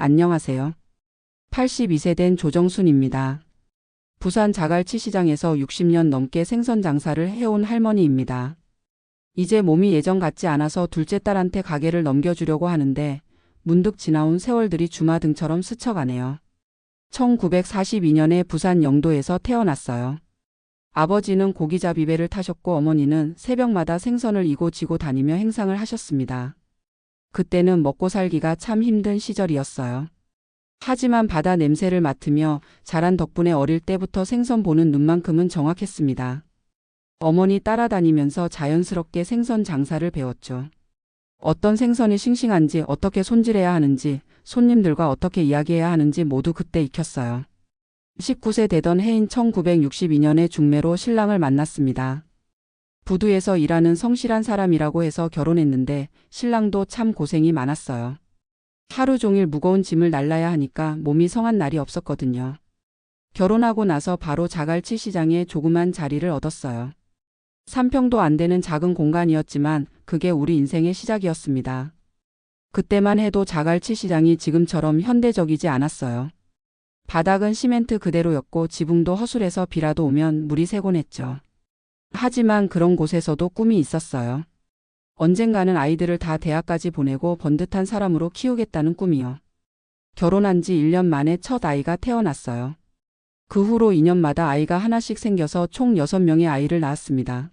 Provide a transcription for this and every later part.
안녕하세요. 82세 된 조정순입니다. 부산 자갈치 시장에서 60년 넘게 생선 장사를 해온 할머니입니다. 이제 몸이 예전 같지 않아서 둘째 딸한테 가게를 넘겨주려고 하는데 문득 지나온 세월들이 주마등처럼 스쳐가네요. 1942년에 부산 영도에서 태어났어요. 아버지는 고기잡이 배를 타셨고 어머니는 새벽마다 생선을 이고 지고 다니며 행상을 하셨습니다. 그때는 먹고 살기가 참 힘든 시절이었어요. 하지만 바다 냄새를 맡으며 자란 덕분에 어릴 때부터 생선 보는 눈만큼은 정확했습니다. 어머니 따라다니면서 자연스럽게 생선 장사를 배웠죠. 어떤 생선이 싱싱한지, 어떻게 손질해야 하는지, 손님들과 어떻게 이야기해야 하는지 모두 그때 익혔어요. 19세 되던 해인 1962년에 중매로 신랑을 만났습니다. 부두에서 일하는 성실한 사람이라고 해서 결혼했는데 신랑도 참 고생이 많았어요. 하루 종일 무거운 짐을 날라야 하니까 몸이 성한 날이 없었거든요. 결혼하고 나서 바로 자갈치 시장에 조그만 자리를 얻었어요. 3평도 안 되는 작은 공간이었지만 그게 우리 인생의 시작이었습니다. 그때만 해도 자갈치 시장이 지금처럼 현대적이지 않았어요. 바닥은 시멘트 그대로였고 지붕도 허술해서 비라도 오면 물이 새곤 했죠. 하지만 그런 곳에서도 꿈이 있었어요. 언젠가는 아이들을 다 대학까지 보내고 번듯한 사람으로 키우겠다는 꿈이요. 결혼한 지 1년 만에 첫 아이가 태어났어요. 그 후로 2년마다 아이가 하나씩 생겨서 총 6명의 아이를 낳았습니다.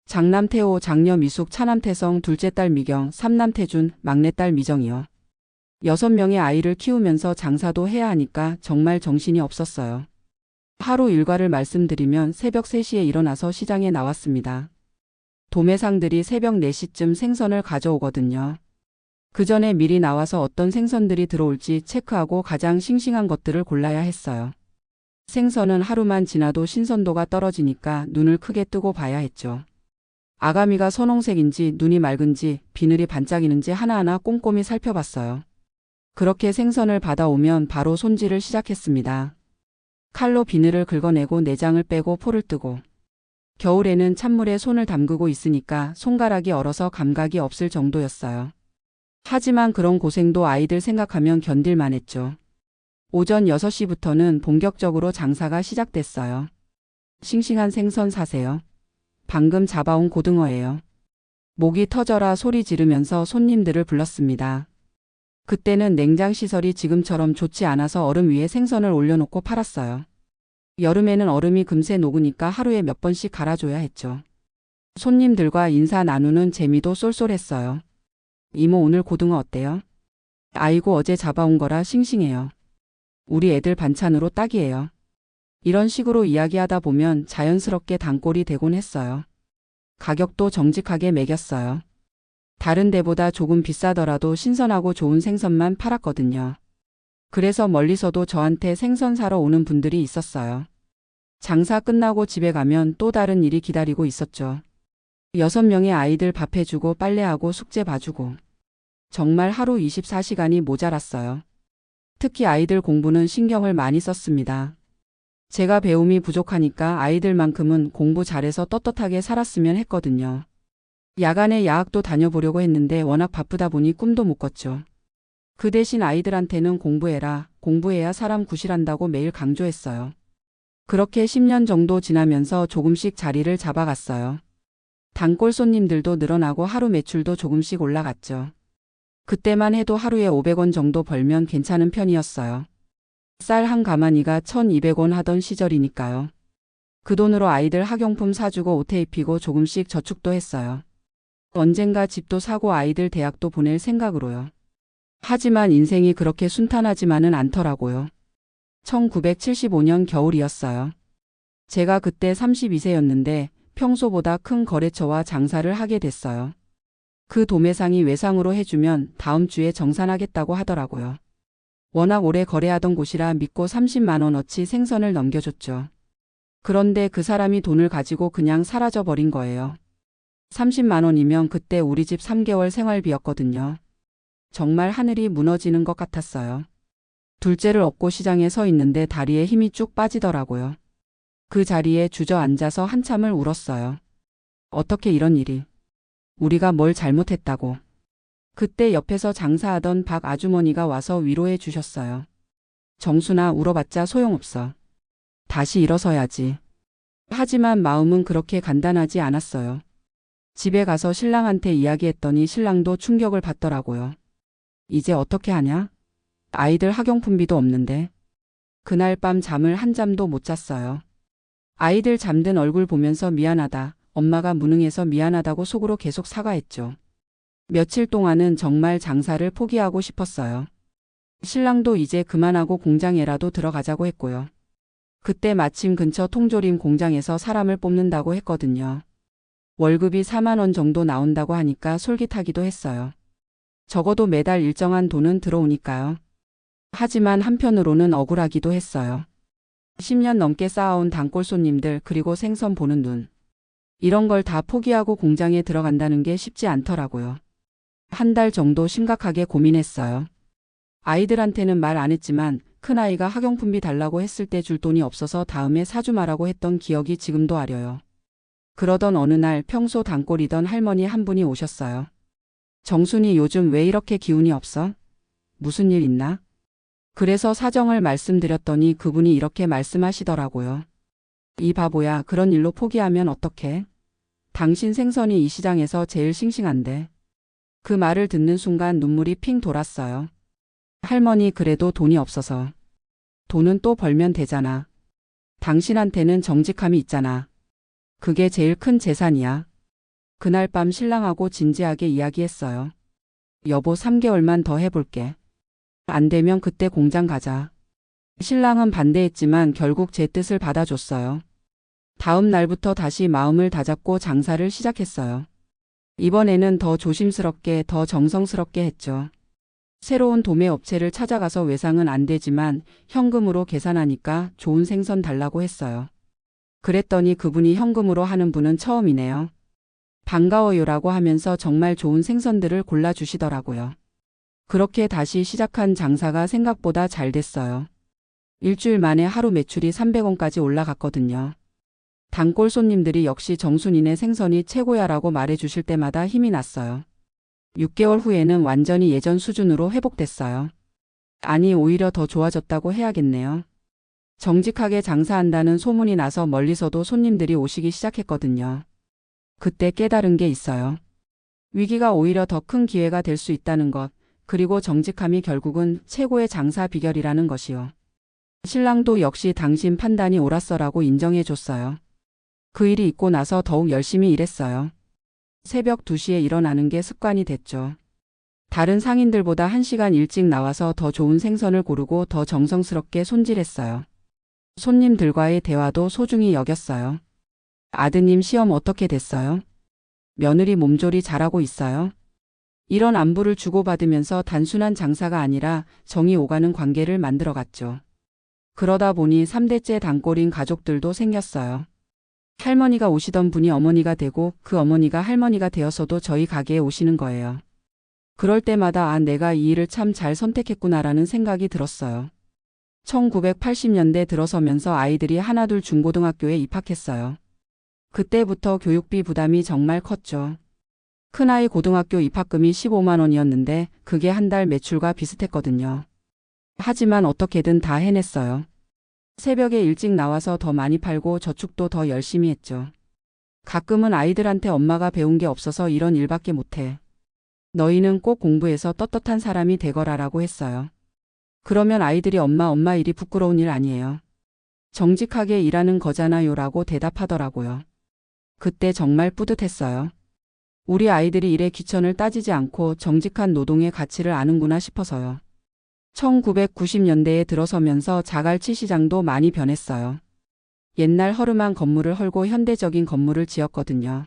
장남 태호, 장녀 미숙, 차남 태성, 둘째 딸 미경, 삼남 태준, 막내딸 미정이요. 6명의 아이를 키우면서 장사도 해야 하니까 정말 정신이 없었어요. 하루 일과를 말씀드리면 새벽 3시에 일어나서 시장에 나왔습니다. 도매상들이 새벽 4시쯤 생선을 가져오거든요. 그 전에 미리 나와서 어떤 생선들이 들어올지 체크하고 가장 싱싱한 것들을 골라야 했어요. 생선은 하루만 지나도 신선도가 떨어지니까 눈을 크게 뜨고 봐야 했죠. 아가미가 선홍색인지 눈이 맑은지 비늘이 반짝이는지 하나하나 꼼꼼히 살펴봤어요. 그렇게 생선을 받아오면 바로 손질을 시작했습니다. 칼로 비늘을 긁어내고 내장을 빼고 포를 뜨고 겨울에는 찬물에 손을 담그고 있으니까 손가락이 얼어서 감각이 없을 정도였어요. 하지만 그런 고생도 아이들 생각하면 견딜만 했죠. 오전 6시부터는 본격적으로 장사가 시작됐어요. 싱싱한 생선 사세요. 방금 잡아온 고등어예요. 목이 터져라 소리 지르면서 손님들을 불렀습니다. 그때는 냉장시설이 지금처럼 좋지 않아서 얼음 위에 생선을 올려놓고 팔았어요. 여름에는 얼음이 금세 녹으니까 하루에 몇 번씩 갈아줘야 했죠. 손님들과 인사 나누는 재미도 쏠쏠했어요. 이모 오늘 고등어 어때요? 아이고 어제 잡아온 거라 싱싱해요. 우리 애들 반찬으로 딱이에요. 이런 식으로 이야기하다 보면 자연스럽게 단골이 되곤 했어요. 가격도 정직하게 매겼어요. 다른 데보다 조금 비싸더라도 신선하고 좋은 생선만 팔았거든요. 그래서 멀리서도 저한테 생선 사러 오는 분들이 있었어요. 장사 끝나고 집에 가면 또 다른 일이 기다리고 있었죠. 6명의 아이들 밥 해주고 빨래하고 숙제 봐주고. 정말 하루 24시간이 모자랐어요. 특히 아이들 공부는 신경을 많이 썼습니다. 제가 배움이 부족하니까 아이들만큼은 공부 잘해서 떳떳하게 살았으면 했거든요. 야간에 야학도 다녀보려고 했는데 워낙 바쁘다 보니 꿈도 못 꿨죠. 그 대신 아이들한테는 공부해라, 공부해야 사람 구실한다고 매일 강조했어요. 그렇게 10년 정도 지나면서 조금씩 자리를 잡아갔어요. 단골 손님들도 늘어나고 하루 매출도 조금씩 올라갔죠. 그때만 해도 하루에 500원 정도 벌면 괜찮은 편이었어요. 쌀 한 가마니가 1,200원 하던 시절이니까요. 그 돈으로 아이들 학용품 사주고 옷에 입히고 조금씩 저축도 했어요. 언젠가 집도 사고 아이들 대학도 보낼 생각으로요. 하지만 인생이 그렇게 순탄하지만은 않더라고요. 1975년 겨울이었어요. 제가 그때 32세였는데 평소보다 큰 거래처와 장사를 하게 됐어요. 그 도매상이 외상으로 해주면 다음 주에 정산하겠다고 하더라고요. 워낙 오래 거래하던 곳이라 믿고 30만 원어치 생선을 넘겨줬죠. 그런데 그 사람이 돈을 가지고 그냥 사라져 버린 거예요. 30만 원이면 그때 우리 집 3개월 생활비였거든요. 정말 하늘이 무너지는 것 같았어요. 둘째를 업고 시장에 서 있는데 다리에 힘이 쭉 빠지더라고요. 그 자리에 주저앉아서 한참을 울었어요. 어떻게 이런 일이. 우리가 뭘 잘못했다고. 그때 옆에서 장사하던 박 아주머니가 와서 위로해 주셨어요. 정순아, 울어봤자 소용없어. 다시 일어서야지. 하지만 마음은 그렇게 간단하지 않았어요. 집에 가서 신랑한테 이야기했더니 신랑도 충격을 받더라고요. 이제 어떻게 하냐? 아이들 학용품비도 없는데. 그날 밤 잠을 한 잠도 못 잤어요. 아이들 잠든 얼굴 보면서 미안하다, 엄마가 무능해서 미안하다고 속으로 계속 사과했죠. 며칠 동안은 정말 장사를 포기하고 싶었어요. 신랑도 이제 그만하고 공장에라도 들어가자고 했고요. 그때 마침 근처 통조림 공장에서 사람을 뽑는다고 했거든요. 월급이 4만 원 정도 나온다고 하니까 솔깃하기도 했어요. 적어도 매달 일정한 돈은 들어오니까요. 하지만 한편으로는 억울하기도 했어요. 10년 넘게 쌓아온 단골 손님들, 그리고 생선 보는 눈. 이런 걸 다 포기하고 공장에 들어간다는 게 쉽지 않더라고요. 한 달 정도 심각하게 고민했어요. 아이들한테는 말 안 했지만 큰아이가 학용품비 달라고 했을 때 줄 돈이 없어서 다음에 사주마라고 했던 기억이 지금도 아려요. 그러던 어느 날 평소 단골이던 할머니 한 분이 오셨어요. 정순이, 요즘 왜 이렇게 기운이 없어? 무슨 일 있나? 그래서 사정을 말씀드렸더니 그분이 이렇게 말씀하시더라고요. 이 바보야, 그런 일로 포기하면 어떡해? 당신 생선이 이 시장에서 제일 싱싱한데. 그 말을 듣는 순간 눈물이 핑 돌았어요. 할머니, 그래도 돈이 없어서. 돈은 또 벌면 되잖아. 당신한테는 정직함이 있잖아. 그게 제일 큰 재산이야. 그날 밤 신랑하고 진지하게 이야기했어요. 여보, 3개월만 더 해볼게. 안 되면 그때 공장 가자. 신랑은 반대했지만 결국 제 뜻을 받아줬어요. 다음 날부터 다시 마음을 다잡고 장사를 시작했어요. 이번에는 더 조심스럽게, 더 정성스럽게 했죠. 새로운 도매 업체를 찾아가서 외상은 안 되지만 현금으로 계산하니까 좋은 생선 달라고 했어요. 그랬더니 그분이 현금으로 하는 분은 처음이네요. 반가워요라고 하면서 정말 좋은 생선들을 골라주시더라고요. 그렇게 다시 시작한 장사가 생각보다 잘 됐어요. 일주일 만에 하루 매출이 300원까지 올라갔거든요. 단골 손님들이 역시 정순이네 생선이 최고야라고 말해주실 때마다 힘이 났어요. 6개월 후에는 완전히 예전 수준으로 회복됐어요. 아니, 오히려 더 좋아졌다고 해야겠네요. 정직하게 장사한다는 소문이 나서 멀리서도 손님들이 오시기 시작했거든요. 그때 깨달은 게 있어요. 위기가 오히려 더 큰 기회가 될 수 있다는 것, 그리고 정직함이 결국은 최고의 장사 비결이라는 것이요. 신랑도 역시 당신 판단이 옳았어라고 인정해 줬어요. 그 일이 있고 나서 더욱 열심히 일했어요. 새벽 2시에 일어나는 게 습관이 됐죠. 다른 상인들보다 1시간 일찍 나와서 더 좋은 생선을 고르고 더 정성스럽게 손질했어요. 손님들과의 대화도 소중히 여겼어요. 아드님 시험 어떻게 됐어요? 며느리 몸조리 잘하고 있어요? 이런 안부를 주고받으면서 단순한 장사가 아니라 정이 오가는 관계를 만들어갔죠. 그러다 보니 3대째 단골인 가족들도 생겼어요. 할머니가 오시던 분이 어머니가 되고 그 어머니가 할머니가 되어서도 저희 가게에 오시는 거예요. 그럴 때마다 내가 이 일을 참 잘 선택했구나라는 생각이 들었어요. 1980년대 들어서면서 아이들이 하나둘 중고등학교에 입학했어요. 그때부터 교육비 부담이 정말 컸죠. 큰아이 고등학교 입학금이 15만 원이었는데 그게 한 달 매출과 비슷했거든요. 하지만 어떻게든 다 해냈어요. 새벽에 일찍 나와서 더 많이 팔고 저축도 더 열심히 했죠. 가끔은 아이들한테 엄마가 배운 게 없어서 이런 일밖에 못해. 너희는 꼭 공부해서 떳떳한 사람이 되거라라고 했어요. 그러면 아이들이 엄마 일이 부끄러운 일 아니에요. 정직하게 일하는 거잖아요라고 대답하더라고요. 그때 정말 뿌듯했어요. 우리 아이들이 일의 귀천을 따지지 않고 정직한 노동의 가치를 아는구나 싶어서요. 1990년대에 들어서면서 자갈치 시장도 많이 변했어요. 옛날 허름한 건물을 헐고 현대적인 건물을 지었거든요.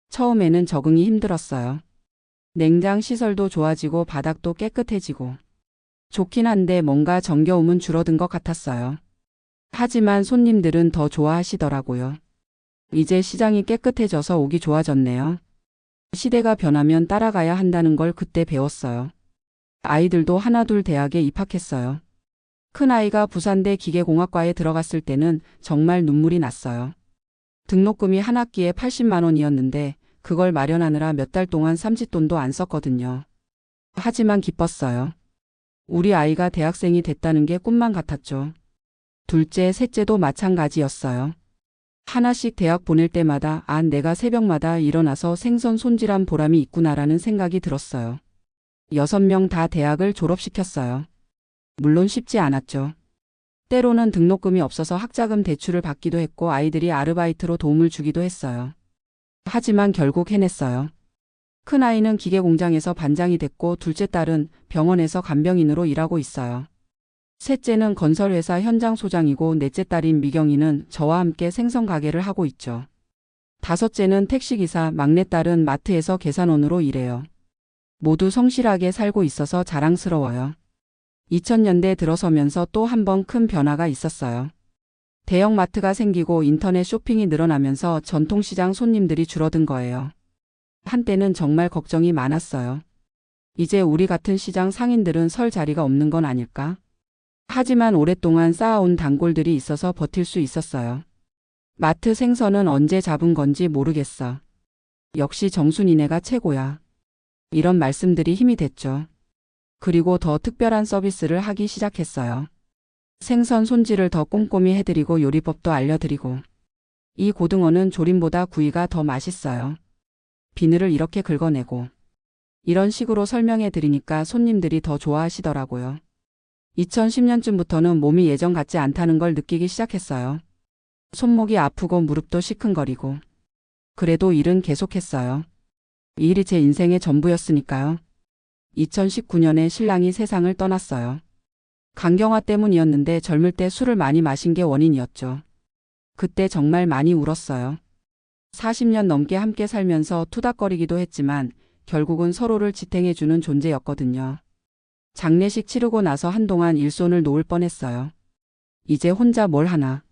처음에는 적응이 힘들었어요. 냉장 시설도 좋아지고 바닥도 깨끗해지고. 좋긴 한데 뭔가 정겨움은 줄어든 것 같았어요. 하지만 손님들은 더 좋아하시더라고요. 이제 시장이 깨끗해져서 오기 좋아졌네요. 시대가 변하면 따라가야 한다는 걸 그때 배웠어요. 아이들도 하나둘 대학에 입학했어요. 큰아이가 부산대 기계공학과에 들어갔을 때는 정말 눈물이 났어요. 등록금이 한 학기에 80만 원이었는데 그걸 마련하느라 몇 달 동안 삼짓돈도 안 썼거든요. 하지만 기뻤어요. 우리 아이가 대학생이 됐다는 게 꿈만 같았죠. 둘째, 셋째도 마찬가지였어요. 하나씩 대학 보낼 때마다 내가 새벽마다 일어나서 생선 손질한 보람이 있구나라는 생각이 들었어요. 6명 다 대학을 졸업시켰어요. 물론 쉽지 않았죠. 때로는 등록금이 없어서 학자금 대출을 받기도 했고 아이들이 아르바이트로 도움을 주기도 했어요. 하지만 결국 해냈어요. 큰아이는 기계공장에서 반장이 됐고 둘째 딸은 병원에서 간병인으로 일하고 있어요. 셋째는 건설회사 현장 소장이고 넷째 딸인 미경이는 저와 함께 생선 가게를 하고 있죠. 다섯째는 택시기사, 막내딸은 마트에서 계산원으로 일해요. 모두 성실하게 살고 있어서 자랑스러워요. 2000년대 들어서면서 또 한 번 큰 변화가 있었어요. 대형마트가 생기고 인터넷 쇼핑이 늘어나면서 전통시장 손님들이 줄어든 거예요. 한때는 정말 걱정이 많았어요. 이제 우리 같은 시장 상인들은 설 자리가 없는 건 아닐까? 하지만 오랫동안 쌓아온 단골들이 있어서 버틸 수 있었어요. 마트 생선은 언제 잡은 건지 모르겠어. 역시 정순이네가 최고야. 이런 말씀들이 힘이 됐죠. 그리고 더 특별한 서비스를 하기 시작했어요. 생선 손질을 더 꼼꼼히 해드리고 요리법도 알려드리고. 이 고등어는 조림보다 구이가 더 맛있어요. 비늘을 이렇게 긁어내고. 이런 식으로 설명해 드리니까 손님들이 더 좋아하시더라고요. 2010년쯤부터는 몸이 예전 같지 않다는 걸 느끼기 시작했어요. 손목이 아프고 무릎도 시큰거리고. 그래도 일은 계속했어요. 이 일이 제 인생의 전부였으니까요. 2019년에 신랑이 세상을 떠났어요. 간경화 때문이었는데 젊을 때 술을 많이 마신 게 원인이었죠. 그때 정말 많이 울었어요. 40년 넘게 함께 살면서 투닥거리기도 했지만 결국은 서로를 지탱해주는 존재였거든요. 장례식 치르고 나서 한동안 일손을 놓을 뻔했어요. 이제 혼자 뭘 하나.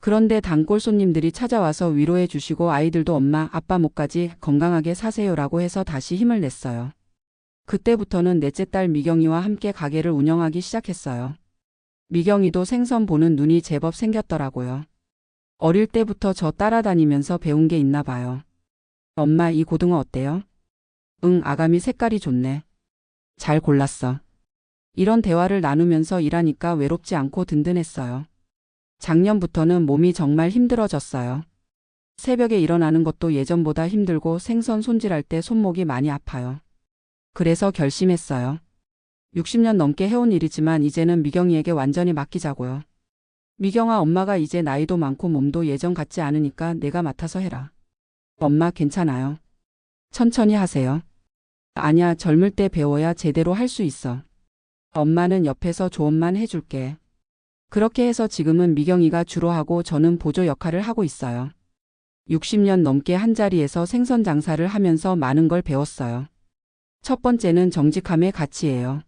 그런데 단골 손님들이 찾아와서 위로해 주시고 아이들도 엄마, 아빠 목까지 건강하게 사세요라고 해서 다시 힘을 냈어요. 그때부터는 넷째 딸 미경이와 함께 가게를 운영하기 시작했어요. 미경이도 생선 보는 눈이 제법 생겼더라고요. 어릴 때부터 저 따라다니면서 배운 게 있나 봐요. 엄마, 이 고등어 어때요? 응, 아가미 색깔이 좋네. 잘 골랐어. 이런 대화를 나누면서 일하니까 외롭지 않고 든든했어요. 작년부터는 몸이 정말 힘들어졌어요. 새벽에 일어나는 것도 예전보다 힘들고 생선 손질할 때 손목이 많이 아파요. 그래서 결심했어요. 60년 넘게 해온 일이지만 이제는 미경이에게 완전히 맡기자고요. 미경아, 엄마가 이제 나이도 많고 몸도 예전 같지 않으니까 내가 맡아서 해라. 엄마, 괜찮아요. 천천히 하세요. 아니야, 젊을 때 배워야 제대로 할 수 있어. 엄마는 옆에서 조언만 해줄게. 그렇게 해서 지금은 미경이가 주로 하고 저는 보조 역할을 하고 있어요. 60년 넘게 한자리에서 생선 장사를 하면서 많은 걸 배웠어요. 첫 번째는 정직함의 가치예요.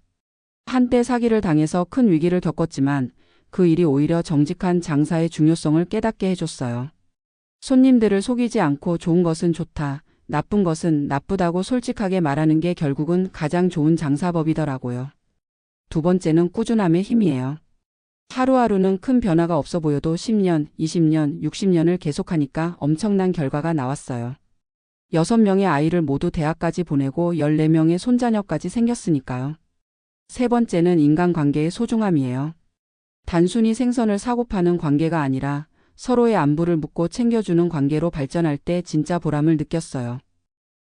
한때 사기를 당해서 큰 위기를 겪었지만 그 일이 오히려 정직한 장사의 중요성을 깨닫게 해줬어요. 손님들을 속이지 않고 좋은 것은 좋다, 나쁜 것은 나쁘다고 솔직하게 말하는 게 결국은 가장 좋은 장사법이더라고요. 두 번째는 꾸준함의 힘이에요. 하루하루는 큰 변화가 없어 보여도 10년, 20년, 60년을 계속하니까 엄청난 결과가 나왔어요. 6명의 아이를 모두 대학까지 보내고 14명의 손자녀까지 생겼으니까요. 세 번째는 인간관계의 소중함이에요. 단순히 생선을 사고 파는 관계가 아니라 서로의 안부를 묻고 챙겨주는 관계로 발전할 때 진짜 보람을 느꼈어요.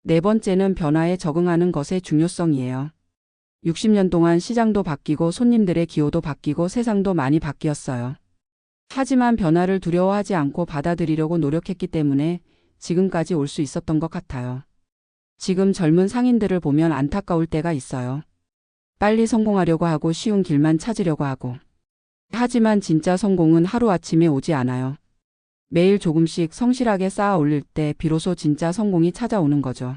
네 번째는 변화에 적응하는 것의 중요성이에요. 60년 동안 시장도 바뀌고 손님들의 기호도 바뀌고 세상도 많이 바뀌었어요. 하지만 변화를 두려워하지 않고 받아들이려고 노력했기 때문에 지금까지 올 수 있었던 것 같아요. 지금 젊은 상인들을 보면 안타까울 때가 있어요. 빨리 성공하려고 하고 쉬운 길만 찾으려고 하고. 하지만 진짜 성공은 하루아침에 오지 않아요. 매일 조금씩 성실하게 쌓아 올릴 때 비로소 진짜 성공이 찾아오는 거죠.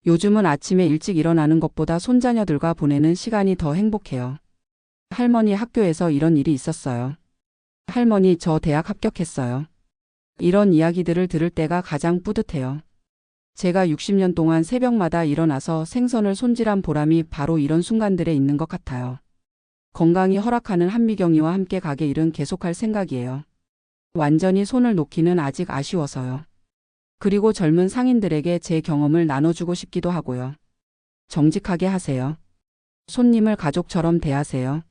요즘은 아침에 일찍 일어나는 것보다 손자녀들과 보내는 시간이 더 행복해요. 할머니 학교에서 이런 일이 있었어요. 할머니, 저 대학 합격했어요. 이런 이야기들을 들을 때가 가장 뿌듯해요. 제가 60년 동안 새벽마다 일어나서 생선을 손질한 보람이 바로 이런 순간들에 있는 것 같아요. 건강이 허락하는 한미경이와 함께 가게 일은 계속할 생각이에요. 완전히 손을 놓기는 아직 아쉬워서요. 그리고 젊은 상인들에게 제 경험을 나눠주고 싶기도 하고요. 정직하게 하세요. 손님을 가족처럼 대하세요.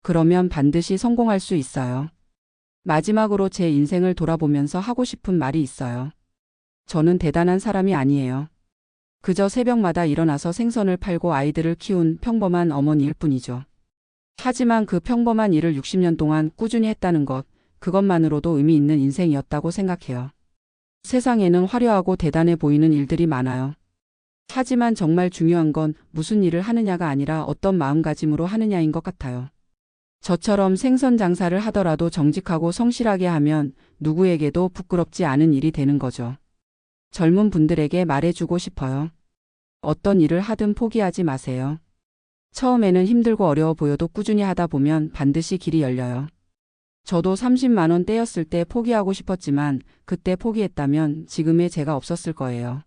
그러면 반드시 성공할 수 있어요. 마지막으로 제 인생을 돌아보면서 하고 싶은 말이 있어요. 저는 대단한 사람이 아니에요. 그저 새벽마다 일어나서 생선을 팔고 아이들을 키운 평범한 어머니일 뿐이죠. 하지만 그 평범한 일을 60년 동안 꾸준히 했다는 것, 그것만으로도 의미 있는 인생이었다고 생각해요. 세상에는 화려하고 대단해 보이는 일들이 많아요. 하지만 정말 중요한 건 무슨 일을 하느냐가 아니라 어떤 마음가짐으로 하느냐인 것 같아요. 저처럼 생선 장사를 하더라도 정직하고 성실하게 하면 누구에게도 부끄럽지 않은 일이 되는 거죠. 젊은 분들에게 말해주고 싶어요. 어떤 일을 하든 포기하지 마세요. 처음에는 힘들고 어려워 보여도 꾸준히 하다 보면 반드시 길이 열려요. 저도 30만 원 떼였을 때 포기하고 싶었지만 그때 포기했다면 지금의 제가 없었을 거예요.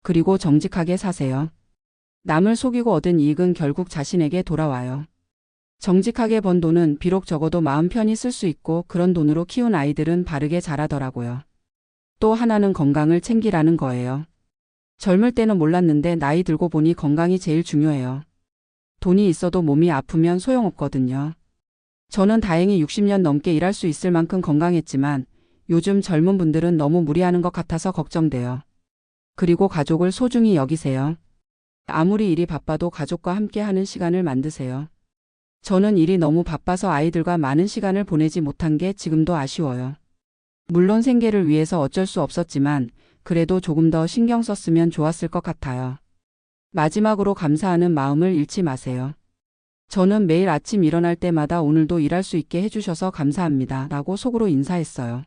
그리고 정직하게 사세요. 남을 속이고 얻은 이익은 결국 자신에게 돌아와요. 정직하게 번 돈은 비록 적어도 마음 편히 쓸 수 있고 그런 돈으로 키운 아이들은 바르게 자라더라고요. 또 하나는 건강을 챙기라는 거예요. 젊을 때는 몰랐는데 나이 들고 보니 건강이 제일 중요해요. 돈이 있어도 몸이 아프면 소용없거든요. 저는 다행히 60년 넘게 일할 수 있을 만큼 건강했지만 요즘 젊은 분들은 너무 무리하는 것 같아서 걱정돼요. 그리고 가족을 소중히 여기세요. 아무리 일이 바빠도 가족과 함께 하는 시간을 만드세요. 저는 일이 너무 바빠서 아이들과 많은 시간을 보내지 못한 게 지금도 아쉬워요. 물론 생계를 위해서 어쩔 수 없었지만 그래도 조금 더 신경 썼으면 좋았을 것 같아요. 마지막으로 감사하는 마음을 잃지 마세요. 저는 매일 아침 일어날 때마다 오늘도 일할 수 있게 해주셔서 감사합니다 라고 속으로 인사했어요.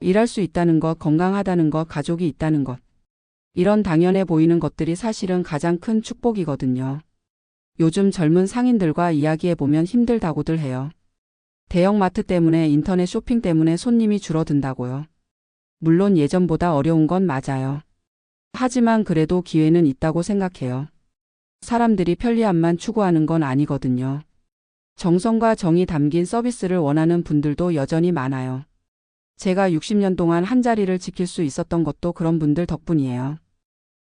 일할 수 있다는 것, 건강하다는 것, 가족이 있다는 것. 이런 당연해 보이는 것들이 사실은 가장 큰 축복이거든요. 요즘 젊은 상인들과 이야기해보면 힘들다고들 해요. 대형마트 때문에 인터넷 쇼핑 때문에 손님이 줄어든다고요. 물론 예전보다 어려운 건 맞아요. 하지만 그래도 기회는 있다고 생각해요. 사람들이 편리함만 추구하는 건 아니거든요. 정성과 정이 담긴 서비스를 원하는 분들도 여전히 많아요. 제가 60년 동안 한 자리를 지킬 수 있었던 것도 그런 분들 덕분이에요.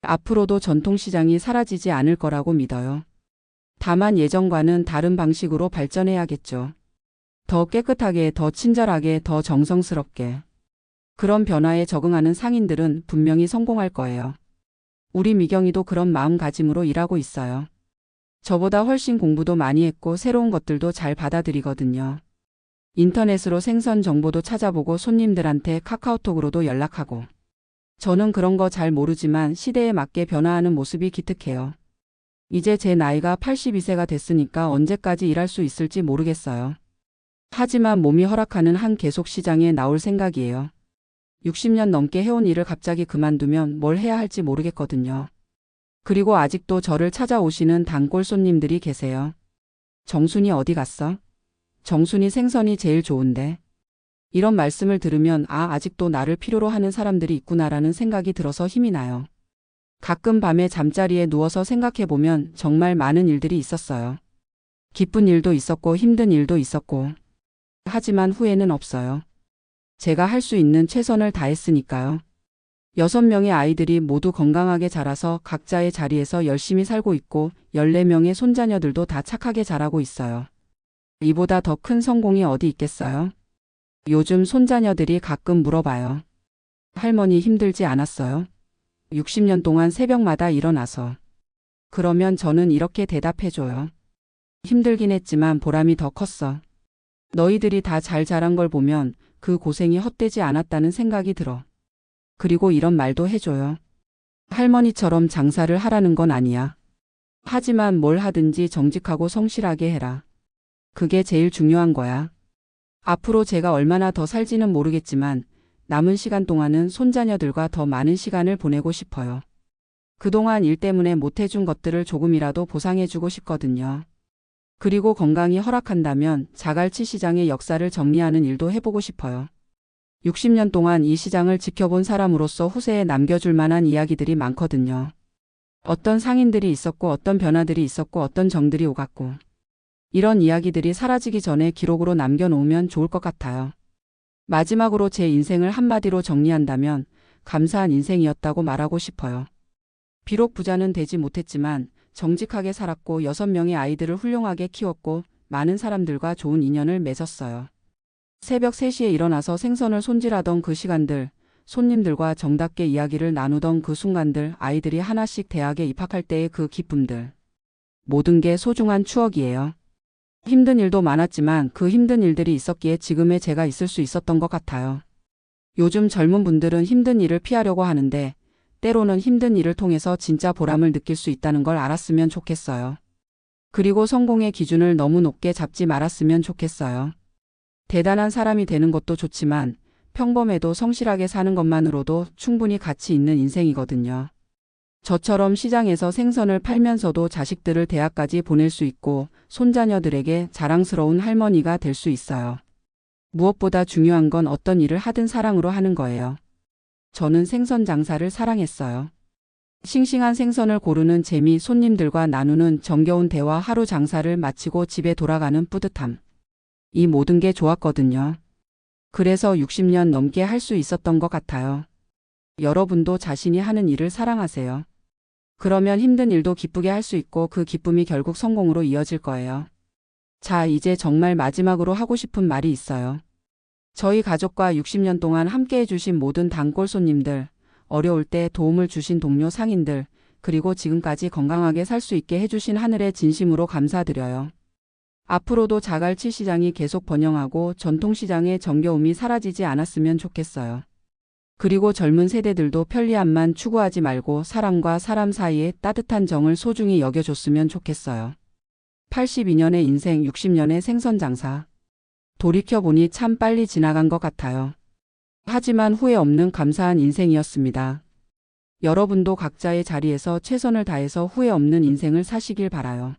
앞으로도 전통시장이 사라지지 않을 거라고 믿어요. 다만 예전과는 다른 방식으로 발전해야겠죠. 더 깨끗하게, 더 친절하게, 더 정성스럽게. 그런 변화에 적응하는 상인들은 분명히 성공할 거예요. 우리 미경이도 그런 마음가짐으로 일하고 있어요. 저보다 훨씬 공부도 많이 했고 새로운 것들도 잘 받아들이거든요. 인터넷으로 생선 정보도 찾아보고 손님들한테 카카오톡으로도 연락하고. 저는 그런 거 잘 모르지만 시대에 맞게 변화하는 모습이 기특해요. 이제 제 나이가 82세가 됐으니까 언제까지 일할 수 있을지 모르겠어요. 하지만 몸이 허락하는 한 계속 시장에 나올 생각이에요. 60년 넘게 해온 일을 갑자기 그만두면 뭘 해야 할지 모르겠거든요. 그리고 아직도 저를 찾아오시는 단골 손님들이 계세요. 정순이 어디 갔어? 정순이 생선이 제일 좋은데. 이런 말씀을 들으면 아직도 나를 필요로 하는 사람들이 있구나라는 생각이 들어서 힘이 나요. 가끔 밤에 잠자리에 누워서 생각해보면 정말 많은 일들이 있었어요. 기쁜 일도 있었고 힘든 일도 있었고. 하지만 후회는 없어요. 제가 할 수 있는 최선을 다했으니까요. 6명의 아이들이 모두 건강하게 자라서 각자의 자리에서 열심히 살고 있고 14명의 손자녀들도 다 착하게 자라고 있어요. 이보다 더 큰 성공이 어디 있겠어요? 요즘 손자녀들이 가끔 물어봐요. 할머니 힘들지 않았어요? 60년 동안 새벽마다 일어나서. 그러면 저는 이렇게 대답해줘요. 힘들긴 했지만 보람이 더 컸어. 너희들이 다 잘 자란 걸 보면 그 고생이 헛되지 않았다는 생각이 들어. 그리고 이런 말도 해줘요. 할머니처럼 장사를 하라는 건 아니야. 하지만 뭘 하든지 정직하고 성실하게 해라. 그게 제일 중요한 거야. 앞으로 제가 얼마나 더 살지는 모르겠지만 남은 시간 동안은 손자녀들과 더 많은 시간을 보내고 싶어요. 그동안 일 때문에 못해준 것들을 조금이라도 보상해주고 싶거든요. 그리고 건강이 허락한다면 자갈치 시장의 역사를 정리하는 일도 해보고 싶어요. 60년 동안 이 시장을 지켜본 사람으로서 후세에 남겨줄 만한 이야기들이 많거든요. 어떤 상인들이 있었고 어떤 변화들이 있었고 어떤 정들이 오갔고. 이런 이야기들이 사라지기 전에 기록으로 남겨놓으면 좋을 것 같아요. 마지막으로 제 인생을 한마디로 정리한다면 감사한 인생이었다고 말하고 싶어요. 비록 부자는 되지 못했지만 정직하게 살았고 6명의 아이들을 훌륭하게 키웠고 많은 사람들과 좋은 인연을 맺었어요. 새벽 3시에 일어나서 생선을 손질하던 그 시간들, 손님들과 정답게 이야기를 나누던 그 순간들, 아이들이 하나씩 대학에 입학할 때의 그 기쁨들. 모든 게 소중한 추억이에요. 힘든 일도 많았지만 그 힘든 일들이 있었기에 지금의 제가 있을 수 있었던 것 같아요. 요즘 젊은 분들은 힘든 일을 피하려고 하는데 때로는 힘든 일을 통해서 진짜 보람을 느낄 수 있다는 걸 알았으면 좋겠어요. 그리고 성공의 기준을 너무 높게 잡지 말았으면 좋겠어요. 대단한 사람이 되는 것도 좋지만 평범해도 성실하게 사는 것만으로도 충분히 가치 있는 인생이거든요. 저처럼 시장에서 생선을 팔면서도 자식들을 대학까지 보낼 수 있고 손자녀들에게 자랑스러운 할머니가 될 수 있어요. 무엇보다 중요한 건 어떤 일을 하든 사랑으로 하는 거예요. 저는 생선 장사를 사랑했어요. 싱싱한 생선을 고르는 재미, 손님들과 나누는 정겨운 대화, 하루 장사를 마치고 집에 돌아가는 뿌듯함. 이 모든 게 좋았거든요. 그래서 60년 넘게 할 수 있었던 것 같아요. 여러분도 자신이 하는 일을 사랑하세요. 그러면 힘든 일도 기쁘게 할 수 있고 그 기쁨이 결국 성공으로 이어질 거예요. 자, 이제 정말 마지막으로 하고 싶은 말이 있어요. 저희 가족과 60년 동안 함께 해주신 모든 단골 손님들, 어려울 때 도움을 주신 동료 상인들, 그리고 지금까지 건강하게 살 수 있게 해주신 하늘에 진심으로 감사드려요. 앞으로도 자갈치 시장이 계속 번영하고 전통시장의 정겨움이 사라지지 않았으면 좋겠어요. 그리고 젊은 세대들도 편리함만 추구하지 말고 사람과 사람 사이의 따뜻한 정을 소중히 여겨줬으면 좋겠어요. 82년의 인생, 60년의 생선 장사. 돌이켜보니 참 빨리 지나간 것 같아요. 하지만 후회 없는 감사한 인생이었습니다. 여러분도 각자의 자리에서 최선을 다해서 후회 없는 인생을 사시길 바라요.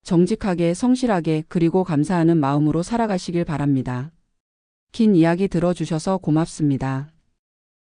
정직하게, 성실하게, 그리고 감사하는 마음으로 살아가시길 바랍니다. 긴 이야기 들어주셔서 고맙습니다.